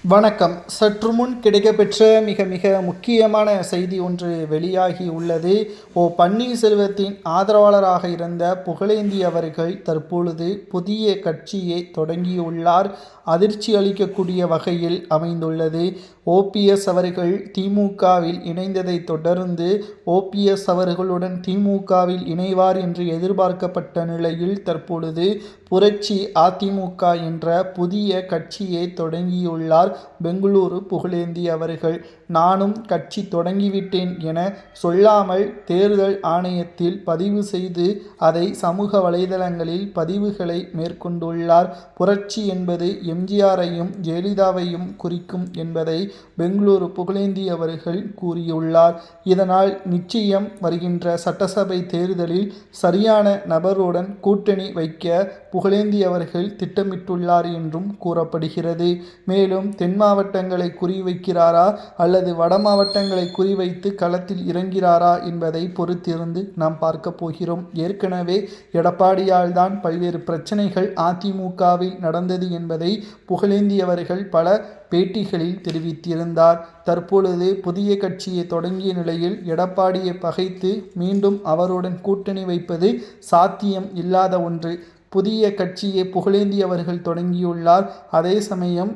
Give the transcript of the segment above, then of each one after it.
வணக்கம். சற்று முன் கிடைக்கப்பெற்ற மிக மிக முக்கியமான செய்தி ஒன்று வெளியாகி உள்ளது. பன்னீர்செல்வத்தின் ஆதரவாளராக இருந்த புகழேந்தி அவர்கள் தற்பொழுது புதிய கட்சியை தொடங்கியுள்ளார். அதிர்ச்சி அளிக்கக்கூடிய வகையில் அமைந்துள்ளது. ஓபிஎஸ் அவர்கள் திமுகவில் இணைந்ததை தொடர்ந்து ஓபிஎஸ் அவர்களுடன் திமுகவில் இணைவார் என்று எதிர்பார்க்கப்பட்ட நிலையில் தற்பொழுது புரட்சி அதிமுக என்ற புதிய கட்சியை தொடங்கியுள்ளார் பெங்களூரு புகழேந்தி அவர்கள். நானும் கட்சி தொடங்கிவிட்டேன் என சொல்லாமல் தேர்தல் ஆணையத்தில் பதிவு செய்து அதை சமூக வலைதளங்களில் பதிவுகளை மேற்கொண்டுள்ளார். புரட்சி என்பது எம்ஜிஆரையும் ஜெயலலிதாவையும் குறிக்கும் என்பதை பெங்களூரு புகழேந்தி அவர்கள் கூறியுள்ளார். இதனால் நிச்சயம் வருகின்ற சட்டசபை தேர்தலில் சரியான நபருடன் கூட்டணி வைக்க புகழேந்தி அவர்கள் திட்டமிட்டுள்ளார் என்றும் கூறப்படுகிறது. மேலும் தென் மாவட்டங்களை குறிவைக்கிறாரா அல்லது வட மாவட்டங்களை குறிவைத்து களத்தில் இறங்கிறாரா என்பதை பொறுத்திருந்து நாம் பார்க்க போகிறோம். ஏற்கனவே எடப்பாடியால் தான் பல்வேறு பிரச்சனைகள் அதிமுகவில் நடந்தது என்பதை புகழேந்தி அவர்கள் பல பேட்டிகளில் தெரிவித்திருந்தார். தற்பொழுது புதிய கட்சியை தொடங்கிய நிலையில் எடப்பாடியை பகைத்து மீண்டும் அவருடன் கூட்டணி வைப்பது சாத்தியம் இல்லாத ஒன்று. புதிய கட்சியை புகழேந்தி அவர்கள் தொடங்கியுள்ளார். அதே சமயம்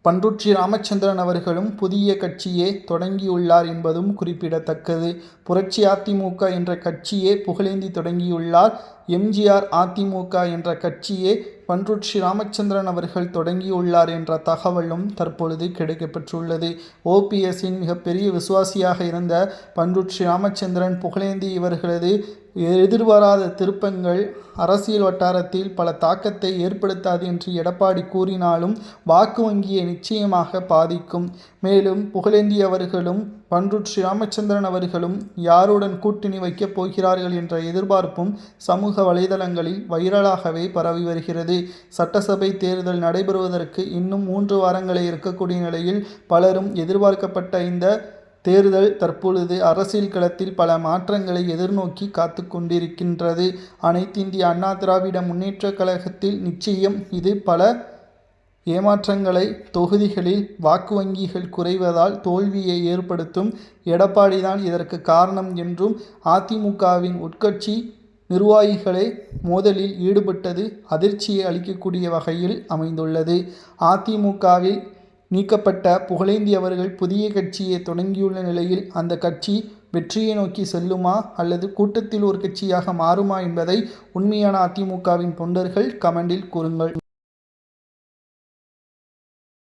பண்ருட்டி ராமச்சந்திரன் அவர்களும் புதிய கட்சியை தொடங்கியுள்ளார் என்பதும் குறிப்பிடத்தக்கது. புரட்சி அதிமுக என்ற கட்சியை புகழேந்தி தொடங்கியுள்ளார். எம்ஜிஆர் அதிமுக என்ற கட்சியை பண்ருட்டி ராமச்சந்திரன் அவர்கள் தொடங்கியுள்ளார் என்ற தகவலும் தற்பொழுது கிடைக்கப்பெற்றுள்ளது. ஓபிஎஸ்ஸின் மிகப்பெரிய விசுவாசியாக இருந்த பண்ருட்டி ராமச்சந்திரன் புகழேந்தி இவர்களது எதிர்பாராத திருப்பங்கள் அரசியல் வட்டாரத்தில் பல தாக்கத்தை ஏற்படுத்தாது என்று எடப்பாடி கூறினாலும் வாக்கு வங்கியை நிச்சயமாக பாதிக்கும். மேலும் புகழேந்தி அவர்களும் பண்ருட்டி ராமச்சந்திரன் அவர்களும் யாருடன் கூட்டணி வைக்கப் போகிறார்கள் என்ற எதிர்பார்ப்பும் சமூக வலைதளங்களில் வைரலாகவே பரவி வருகிறது. சட்டசபை தேர்தல் நடைபெறுவதற்கு இன்னும் 3 வாரங்களே இருக்கக்கூடிய நிலையில் பலரும் எதிர்பார்க்கப்பட்ட இந்த தேர்தல் தற்பொழுது அரசியல் களத்தில் பல மாற்றங்களை எதிர்நோக்கி காத்து கொண்டிருக்கின்றது. அனைத்து இந்திய அண்ணா திராவிட முன்னேற்ற கழகத்தில் நிச்சயம் இது பல ஏமாற்றங்களை தொகுதிகளில் வாக்கு வங்கிகள் குறைவதால் தோல்வியை ஏற்படுத்தும். எடப்பாடிதான் இதற்கு காரணம் என்றும் அதிமுகவின் உட்கட்சி நிர்வாகிகளை மோதலில் ஈடுபட்டது அதிர்ச்சியை அளிக்கக்கூடிய வகையில் அமைந்துள்ளது. அதிமுகவில் நீக்கப்பட்ட புகழேந்தி அவர்கள் புதிய கட்சியை தொடங்கியுள்ள நிலையில் அந்த கட்சி வெற்றியை நோக்கி செல்லுமா அல்லது கூட்டத்தில் ஒரு கட்சியாக மாறுமா என்பதை உண்மையான அதிமுகவின் தொண்டர்கள் கமெண்டில் கூறுங்கள்.